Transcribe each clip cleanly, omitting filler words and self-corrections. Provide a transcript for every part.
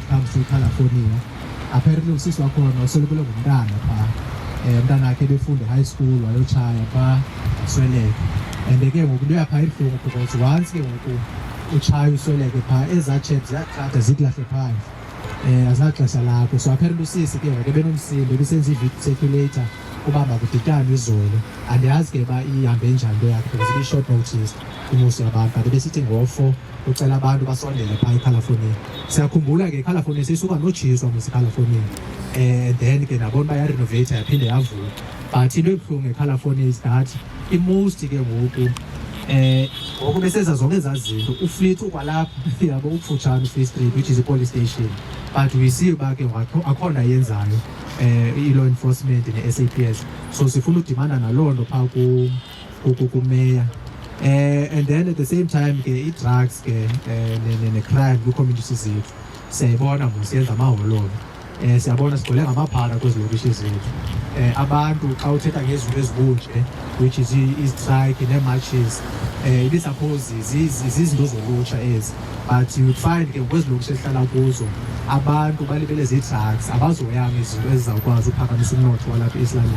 comes to California. Apparently usisi wakhona usolekele ngumntana phaa. Umntana wakhe befunda high school wayotshaya phaa usweleke. And ke ngoku into yapha ibuhlungu because once ke ngoku utshaya usweleke phaa ezaa chips ziyathatha zikulahle phandle. Azaxesha lakho. So apparently usisi ke ngoku ebenomsindo ebisenza i-video circulator uba makudityanwe izolo. Andiyazi ke uba ihambe njani into yakhe because ibi-short notice kumosi yabantu. Kanti besithi ngo-4 ucela abantu basondele phaa eCalifornia. Siyakhumbula ke eCalifornia sisuka notshiswa mos eCalifornia. Then ke nabona bayarenovate yaphinde yavula. But into ebuhlungu eCalifornia is that i-most ke ngoku ngoku besenza zonke ezaa zinto ufleet ukwalapha yabo ukufutshane uFree Street which is a-police station. But we see uba ke akhona yenzayo i-law enforcement ne-SAPS. So sifuna udimanda naloo nto phaa kumeya. And then at the same time ke i-drugs ke ne-crime kwi-community zethu siyayibona mos yenza amaholo. Siyabona sigcwele ngamaphara kwezi lokishi zethu. Abantu xa uthetha ngezinto ezibunje which is i-strike nee-marches ibisuppose zizinto zolutsha ezi. But you would find ke kwezi lokishi esihlala kuzo abantu balibele zii-drugs abazoyanga izinto ezizawukwazi uphakamisa umnotho walapha esilalini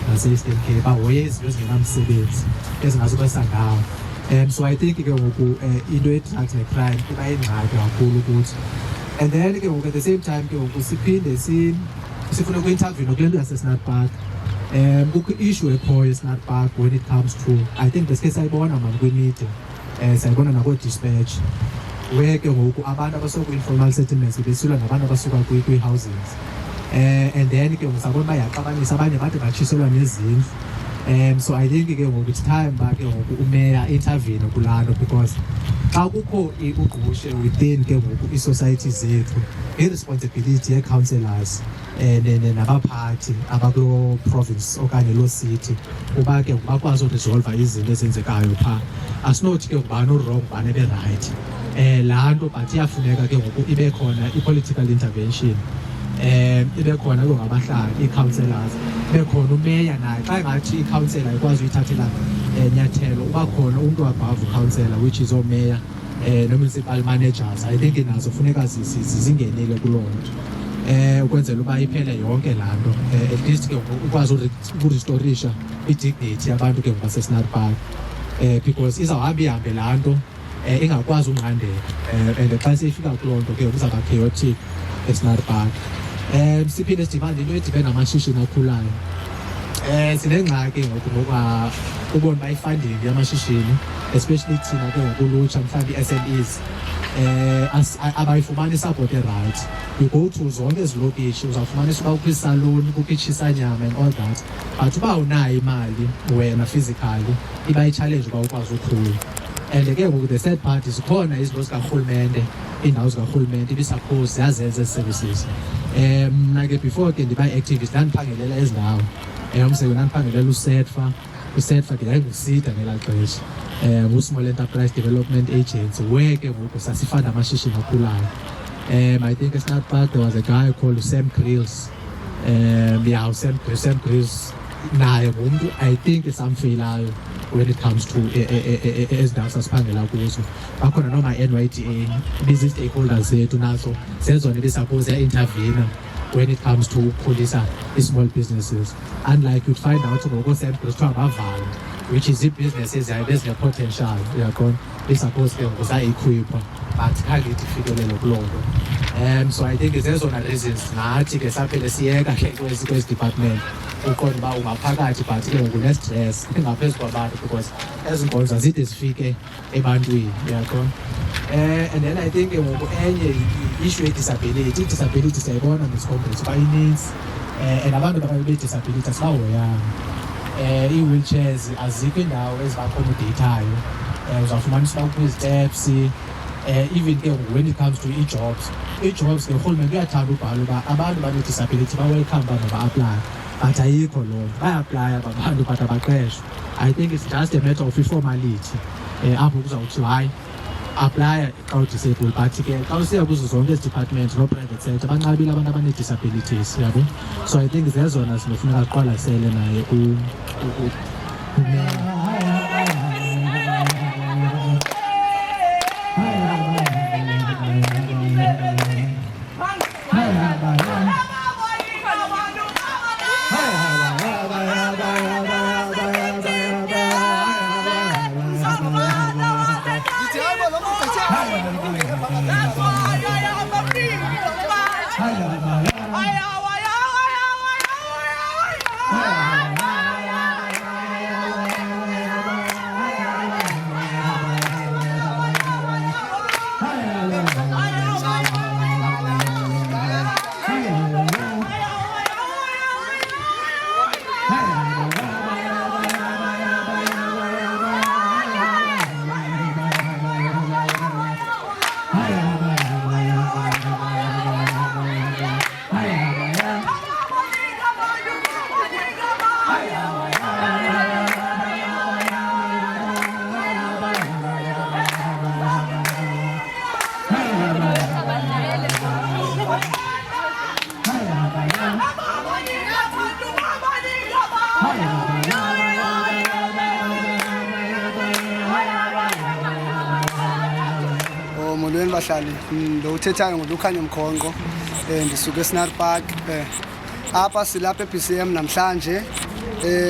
nase-Eastern Cape. Bahoye izinto ezingenamsebenzi ezingazubasa ngawo. So I think ke ngoku into ye-drugs ne-crime iba yingxaki kakhulu ukuthi. And then ke ngoku at the same time ke ngoku siphinde sifune kwi-interview nokule nto yaseSnap Park. Kukho i-issue ekhoyo eSnap Park when it comes to, I think besikhe sayibona mani kwi-media, sayibona nakoo-dispatch where ke ngoku abantu abasuka kwi-informal settlements besilwa nabantu abasuka kwi-houses. And then ke ngoku sabona bayaxabanisa abanye bade batshiselwa nezindlu. So I think ke ngoku it's time ba ke ngoku umeya intervene kulaa nto because xa kukho ugqushe within ke ngoku ii-society zethu i-responsibility yee-councillors nabaphathi abakuloo province okanye loo city uba ke bakwazi uresolva izinto ezenzekayo phaa. Asinothi ke ngubani urong ubani eberayithi. Laa nto but iyafuneka ke ngoku ibe khona i-political intervention. Ibe khona ke ngabahlali ii-councillors, ibe khona umeya naye xa ingathi i-councillor ikwazi uyithathela nyathelo uba khona umntu above councillor which is oomeya no-municipal managers. I think nazo funeka zingenile kuloo nto ukwenzela uba iphele yonke laa nto. At least ke ukwazi ukurestorisha i-dignity yabantu ke ngobaseSnap Park because izawuhamba ihambe laa nto ingakwazi unqandeka. And xa seyifika kuloo nto ke kuzawuba chaotic eSnap Park. Siphinde sidibane into edibene namashishini akhulayo. Sinengxaki ngoku ngoba ubona uba i-funding yamashishini especially thina ke ngokulutsha mhlawumbi i-SMEs abayifumani support right. You go to zonke ezilokishi uzawufumanisa uba kukho isaluni, kukho itshisanyama and all that. But uba unayo imali wena physically iba i-challenge uba ukwazi ukhula. And ke ngoku the third part zikhona izinto zikarhulumente, iindawo zikarhulumente ibisuppose ziyazenza ezi services. Mna ke before ke ndiba yi-activist ndandiphangelela ezi ndawo. Umsebenzi ndandiphangelela uSETFA ke yayingusida ngelaa xesha. Small Enterprise Development Agency where ke ngoku sasifanda amashishini akhulayo. I think eSnap Park there was a guy called Sam Grills. Sam Grills naye ngumntu I think esamfeyilayo when it comes to ezindawo sasiphangela kuzo. Bakhona nooma-NYDA bizi-stakeholders zethu nazo zezona ebisuppose ya-intervene when it comes to ukukhulisa i-small businesses. Unlike you'd find out ngokooSam Grills kuthiwa bavala which is ii-businesses yayo bezine-potential uyaqona bisuppose ke ngoku za-equipwa but khange ithi ifikelele kuloo nto. So I think zezona reasons nathi ke saphele siyeka ke kwezi department uqonda uba ungaphakathi but ke ngoku ne-stress ngaphezu kwabantu because ezi nkonzo zide zifike ebantwini uyaqona. And then I think ke ngoku enye i-issue ye-disability. I-disability siyayibona nesiCongress uba ininzi and abantu be-disability asibahoyanga. Ii-wheelchairs azikho iindawo eziba-accommodateayo. Uzawufumanisa uba kukho iziteps. Even ke when it comes to i-jobs ke urhulumente uyathanda ubhala uba abantu bane-disability ba-welcome uba maba-aplaye but ayikho loo nto. Bayaplaya abantu but abaqeshwa. I think it's just a matter of i-formality apho kuzawuthiwa hayi aplaya xa udisable but ke xa usiya kuzo zonke ezi departments no-private sector banqabile abantu abanee-disabilities yabo. So I think zezona zinofuneka ziqwalasele naye abahlali lo uthethayo nguLukhanya Mkhonqo ndisuka eScenery Park apha silapha eBCM namhlanje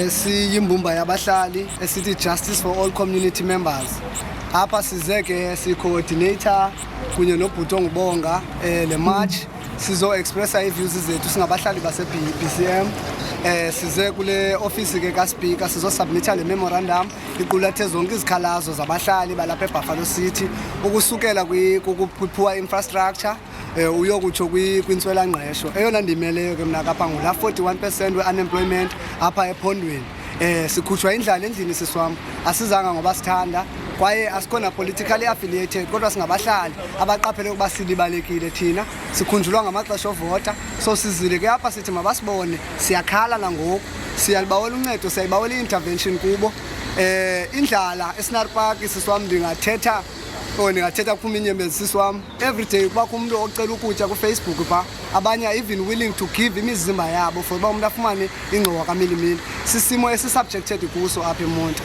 siyimbumba yabahlali esithi Justice for All Community Members. Apha size ke si-coordinator kunye nobhuti ongubonga le march sizo-expressa ii-views zethu singabahlali base-BCM. Size kule ofisi ke kaSpeaker sizosubmitha le memorandum iqulathe zonke izikhalazo zabahlali balapha eBuffalo City ukusukela kwi-poor infrastructure uyokutsho kwintswelangqesho. Eyona ndimeleyo ke mna kapha ngula 41% we-unemployment apha ephondweni. Sikhutshwa indlala endlini siswam, asizanga ngoba sithanda kwaye asikhona politically affiliated kodwa singabahlali abaqaphele ukuba silibalekile thina sikhunjulwa ngamaxesha ovota. So sizile ke apha sithi mabasibone, siyakhala nangoku, siyalibawela uncedo, siyayibawela i-intervention kubo. Indlala eScenery Park siswam ndingathetha kuphuma inyembezi siswam everyday kubakho umuntu ocela ukutya kuFacebook pha, abanye even willing to give imizimba yabo for uba umuntu afumane ingxowa kamilimili. Sisimo esisubjected kuso apha eMonti.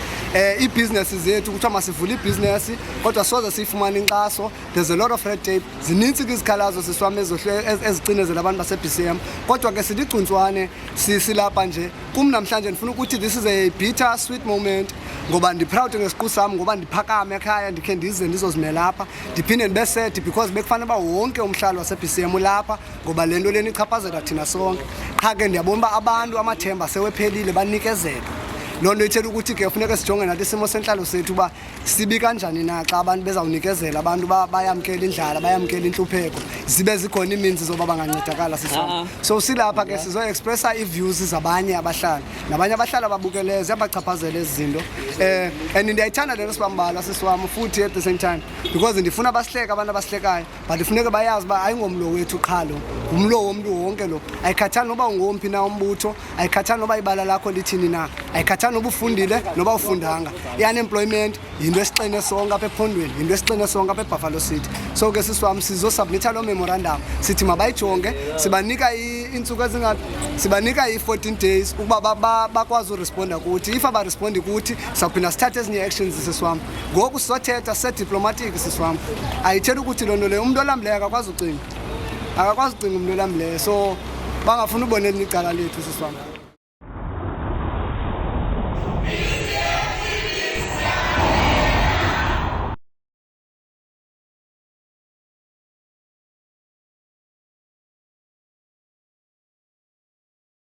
Iibhizinesi zethu kuthiwa masivule ibhizinesi kodwa soze siyifumane inkxaso. There's a lot of red tape, zinintsi ke izikhalazo siswam ezicinezela abantu base-BCM kodwa ke siligcuntswane silapha nje. Kum namhlanje ndifuna ukuthi this is a bitter sweet moment ngoba ndiproud ngesiqu sam ngoba ndiphakame ekhaya ndikhe ndize ndizozimela apha, ndiphinde ndibe sad because bekufanele uba wonke umhlali wase-BCM ulapha ngoba le nto lena ichaphazela thina sonke. Qha ke ndiyabona uba abantu amathemba sewephelile banikezela. Loo nto ithetha ukuthi ke funeka sijonge nathi isimo sentlalo sethu uba sibi kanjani na xa abantu bezawunikezela abantu bayamkela indlala, bayamkela intlupheko, zibe zikhona iiminzi zoba bangancedakala siswam. So silapha ke sizo-expressa ii-views zabanye abahlali, nabanye abahlali ababukeleyo ziyabachaphazela ezi zinto. And ndiyayithanda le nto sibambalwa siswam futhi at the same time because ndifuna basihleke abantu abasihlekayo but funeka bayazi uba ayingomlo wethu qha lo, ngumlo womntu wonke lo. Ayikhathali noba ungomphi na umbutho, ayikhathali noba ibala lakho lithini na, ayikhathali noba ufundile noba ufundanga. I-unemployment yinto esixene sonke apha ephondweni, yinto esixene sonke apha eBuffalo City. So ke siswam sizosubmitha loo memorandum sithi mabayijonge, sibanika iintsuku sibanika i-14 days ukuba bakwazi uresponda kuthi. If abarespondi kuthi sawuphinda sithathe ezinye actions siswam. Ngoku sizothetha diplomatic siswam. Ayithethi ukuthi loo nto leyo umntu olambileyo akakwazi ucinga, ucinga umntu olambileyo. So bangafuna ubonela icala lethu siswam.